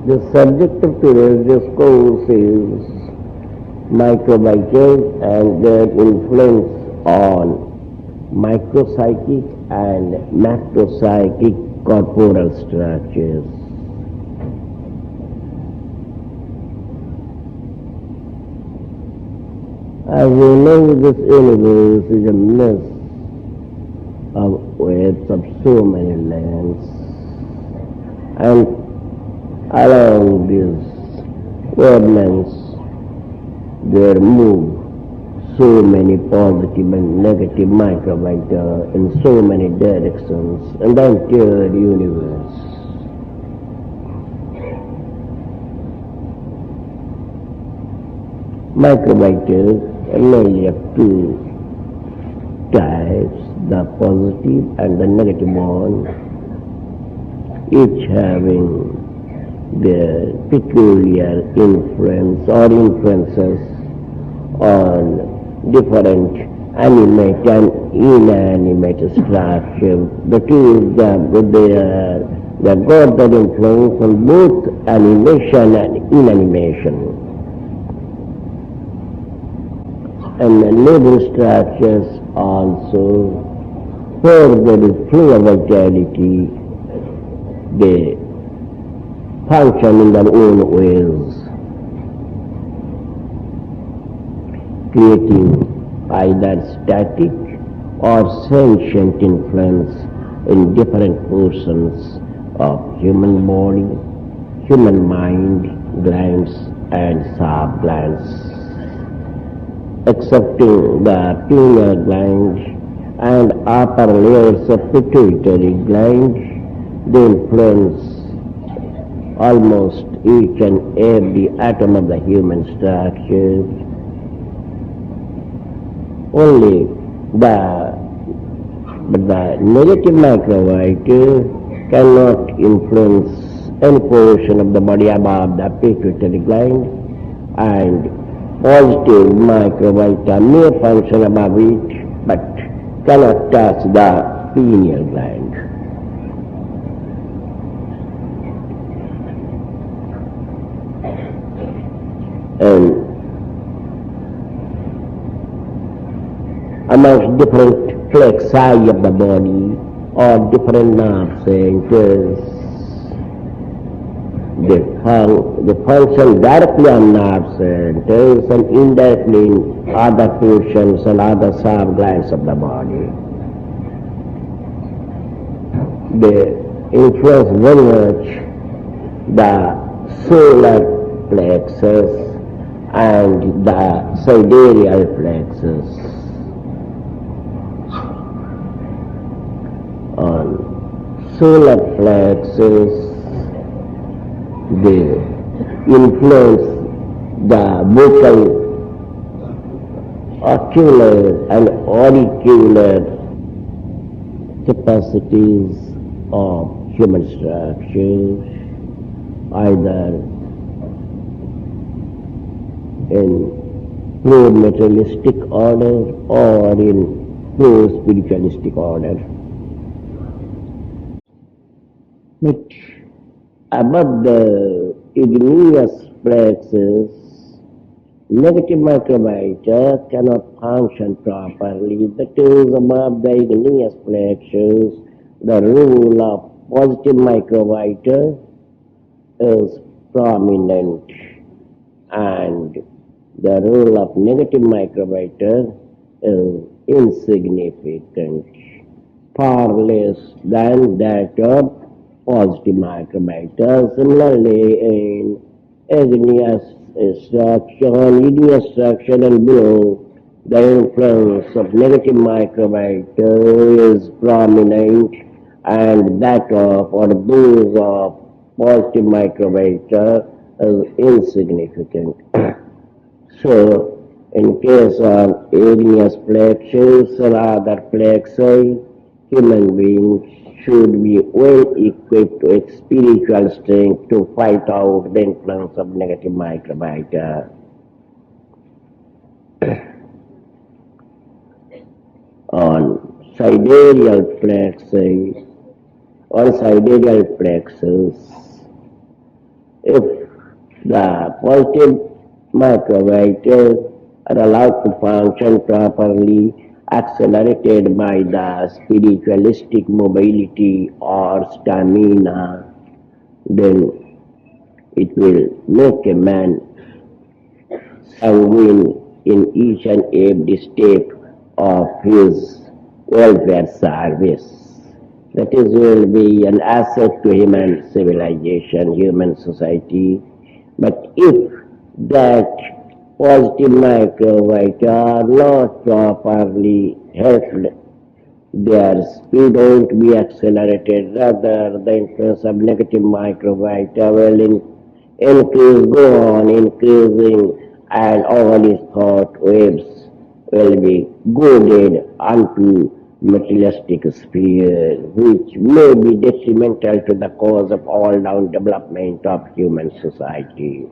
The subject of today's discourse is microbites and their influence on micropsychic and macropsychic corporal structures. As we know, this universe is a mess of waves of so many lands, and along these wavelengths there move so many positive and negative microvita in so many directions in the entire universe. Microvita are mainly of two types, the positive and the negative one, each having their peculiar influence or influences on different animate and inanimate structure. That is, they got that influence on both animation and inanimation. And the living structures also, where there is full vitality, they function in their own ways, creating either static or sentient influence in different portions of human body, human mind, glands and sub-glands. Excepting the pineal gland and upper layers of pituitary gland, they influence almost each and every atom of the human structure. Only the negative microvita cannot influence any portion of the body above the pituitary gland, and positive microvita may function above it but cannot touch the pineal gland. And amongst different flexi of the body or different nerve centers, they function directly on nerve centers and indirectly in other portions and other sub-glands of the body. They influence very much the solar plexus and the sidereal plexus. On solar plexus, they influence the vocal, ocular and auricular capacities of human structures, either in pro-materialistic order or in pro-spiritualistic order. But above the igneous plexus, negative microvita cannot function properly. That is, above the igneous plexus, the role of positive microvita is prominent, and the role of negative microvita is insignificant, far less than that of positive microvita. Similarly, in igneous structure and below, the influence of negative microvita is prominent, and that of or those of positive microvita is insignificant. So, in case of igneous plexus or other plexi, human beings should be well equipped with spiritual strength to fight out the influence of negative microvita. On sidereal plexus, If the positive microbiota are allowed to function properly, accelerated by the spiritualistic mobility or stamina, then it will make a man sanguine in each and every step of his welfare service. That is will be an asset to human civilization, human society. But if that positive microbiota are not properly helped, their speed won't be accelerated. Rather, the influence of negative microbiota will increase, go on increasing, and all his thought waves will be goaded onto materialistic sphere, which may be detrimental to the cause of all-round development of human society.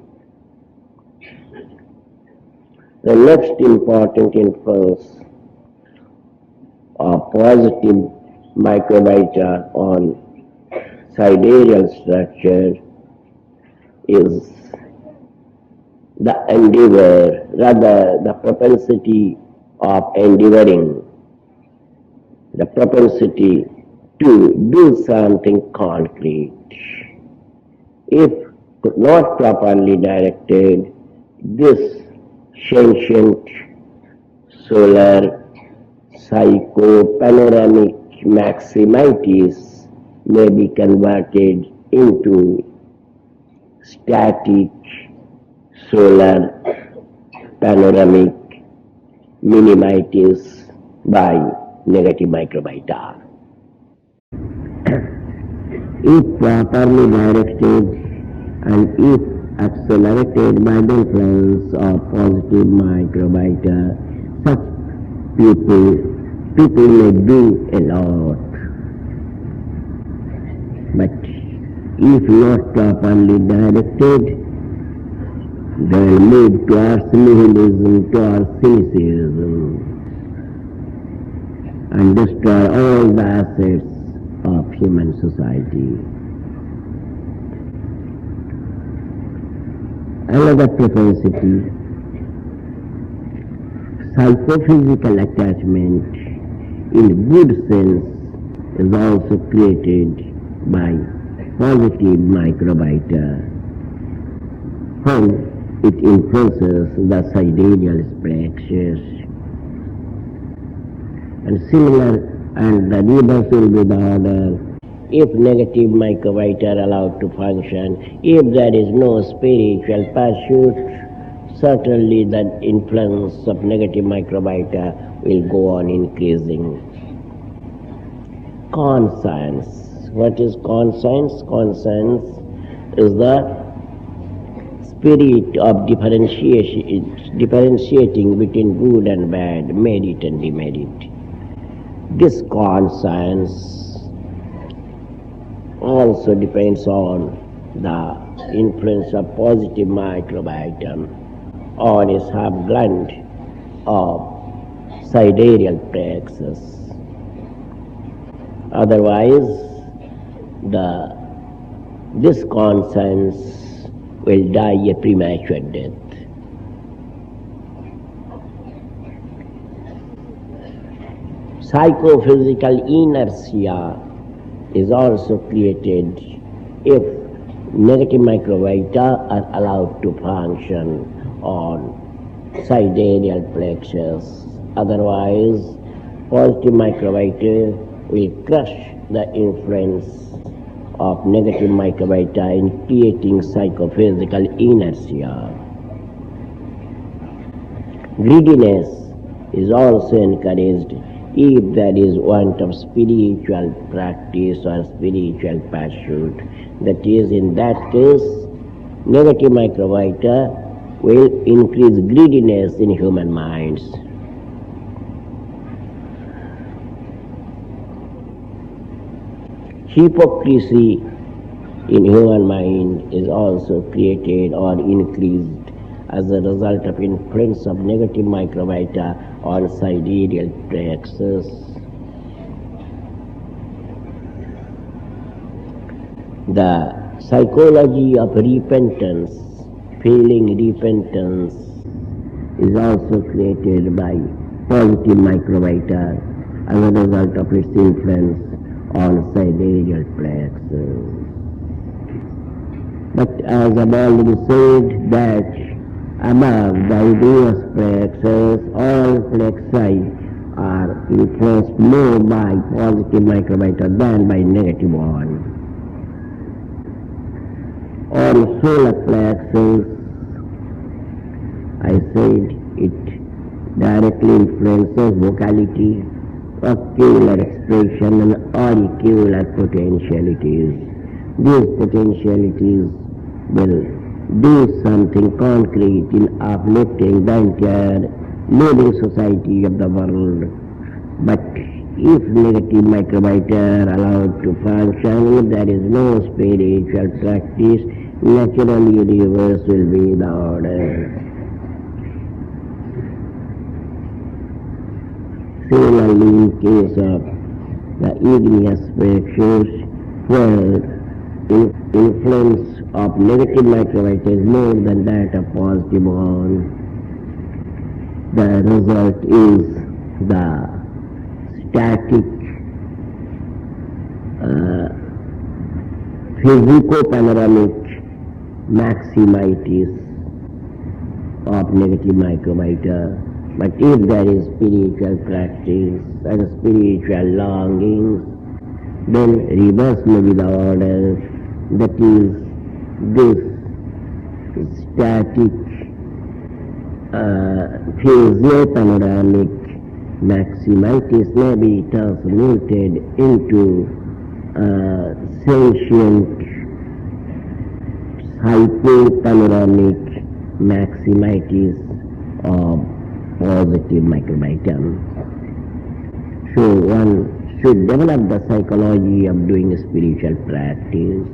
The next important influence of positive microbiota on sidereal structure is the endeavor, rather the propensity of endeavoring, the propensity to do something concrete. If not properly directed, this sentient solar psychopanoramic maximitis may be converted into static solar panoramic minimitis by negative microbiota. If properly directed and if accelerated by the influence of positive microbiota, such people may do a lot. But if not properly directed, they will lead towards nihilism, towards cynicism, and destroy all the assets of human society. Another propensity, psychophysical attachment in good sense is also created by positive microbiota. How it influences the sidereal plexus. And similar, and the reverse will be the order. If negative microbiota are allowed to function, if there is no spiritual pursuit, certainly the influence of negative microbiota will go on increasing. Conscience. What is conscience? Conscience is the spirit of differentiating between good and bad, merit and demerit. This conscience also depends on the influence of positive microbiota on a subgland of sidereal plexus. Otherwise, this conscience will die a premature death. Psychophysical inertia is also created if negative microbiota are allowed to function on sidereal plexus. Otherwise, positive microbiota will crush the influence of negative microbiota in creating psychophysical inertia. Greediness is also encouraged if there is want of spiritual practice or spiritual pursuit. That is, in that case, negative microbiota will increase greediness in human minds. Hypocrisy in human mind is also created or increased as a result of influence of negative microbiota on sidereal plexus. The psychology of repentance, feeling repentance, is also created by positive microvita as a result of its influence on sidereal plexus. But as I've already said that above the ideas plexus, all plexi are influenced more by positive microvita than by negative one. On solar plexus, I said it directly influences vocality, ocular expression and auricular potentialities. These potentialities will do something concrete in uplifting the entire living society of the world. But if negative microvita are allowed to function, there is no spiritual practice, natural universe will be the order. Similarly, in case of the igneous plexus, where influence of negative microvita is more than that of positive one, the result is the static physico-panoramic maximitis of negative microvita. But if there is spiritual practice and spiritual longing, then reverse may be the order, that is, this static physio-panoramic maximitis may be transmuted into sentient hypo-panoramic maximitis of positive microvita. So one should develop the psychology of doing spiritual practice.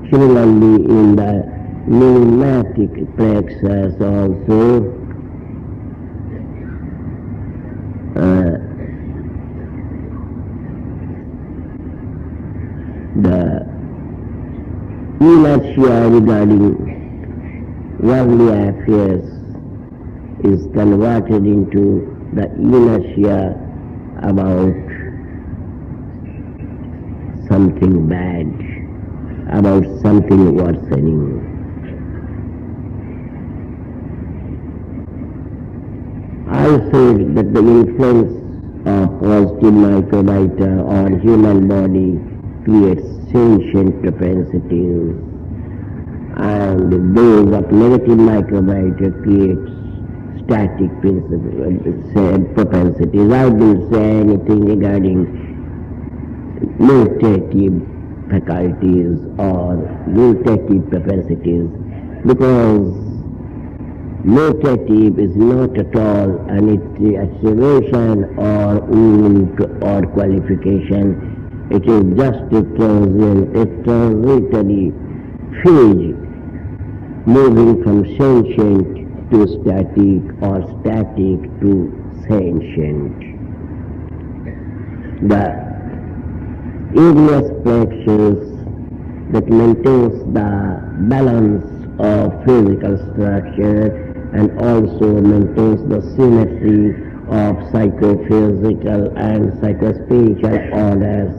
Similarly, in the pneumatic plexus also, the inertia regarding worldly affairs is converted into the inertia about something bad, about something worsening. I said that the influence of positive microvita on human body creates sentient propensities, and those of negative microvita creates static propensities. I didn't say anything regarding mutative faculties or mutative propensities, because mutative is not at all an activation or wound or qualification. It is just a transitory phase moving from sentient to static or static to sentient. The igneous plexus that maintains the balance of physical structure and also maintains the symmetry of psychophysical and psychospiritual orders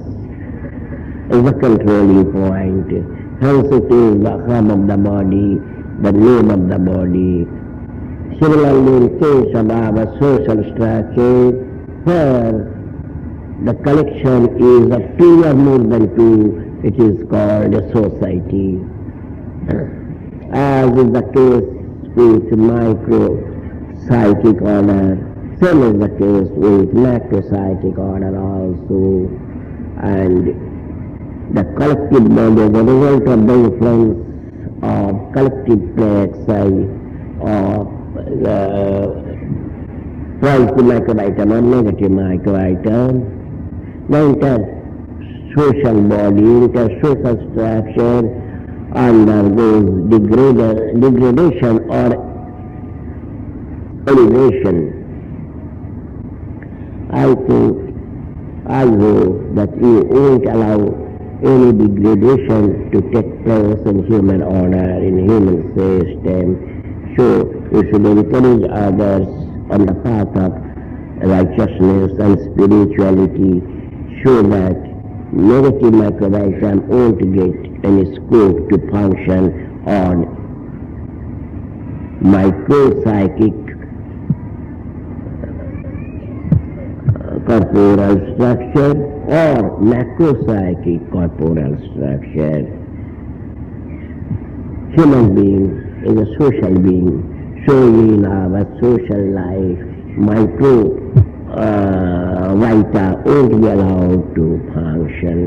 is a controlling point. Hence it is the hub of the body, the name of the body. Similarly, in case of our social structure, where the collection is of two or more than two, it is called a society. As is the case with micropsychic order, same is the case with macropsychic order also. And the collective body as a result of the influence of collective plexi of positive microvita or negative microvita, the entire social body, entire social structure undergoes degradation or elevation. I hope that you won't allow any degradation to take place in human order, in human system. So we should encourage others on the path of righteousness and spirituality so that negative microbiome won't get any scope to function on micropsychic corporal structure or macropsychic corporal structure. Human being is a social being, so in our social life, microvita won't be allowed to function.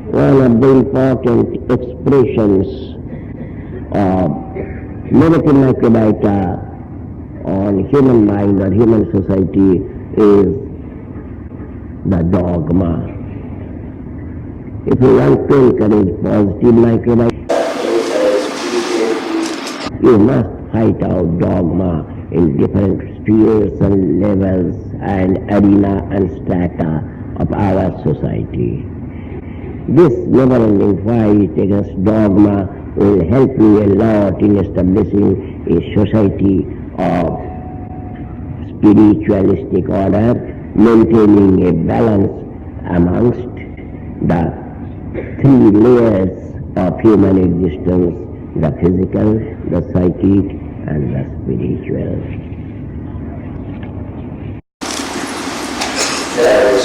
One of the important expressions of negative microbiota on human mind or human society is the dogma. If you want to encourage positive microbiota, you must fight out dogma in different spheres and levels and arena and strata of our society. This never-ending fight against dogma will help you a lot in establishing a society of spiritualistic order, maintaining a balance amongst the three layers of human existence: the physical, the psychic, and the spiritual. There is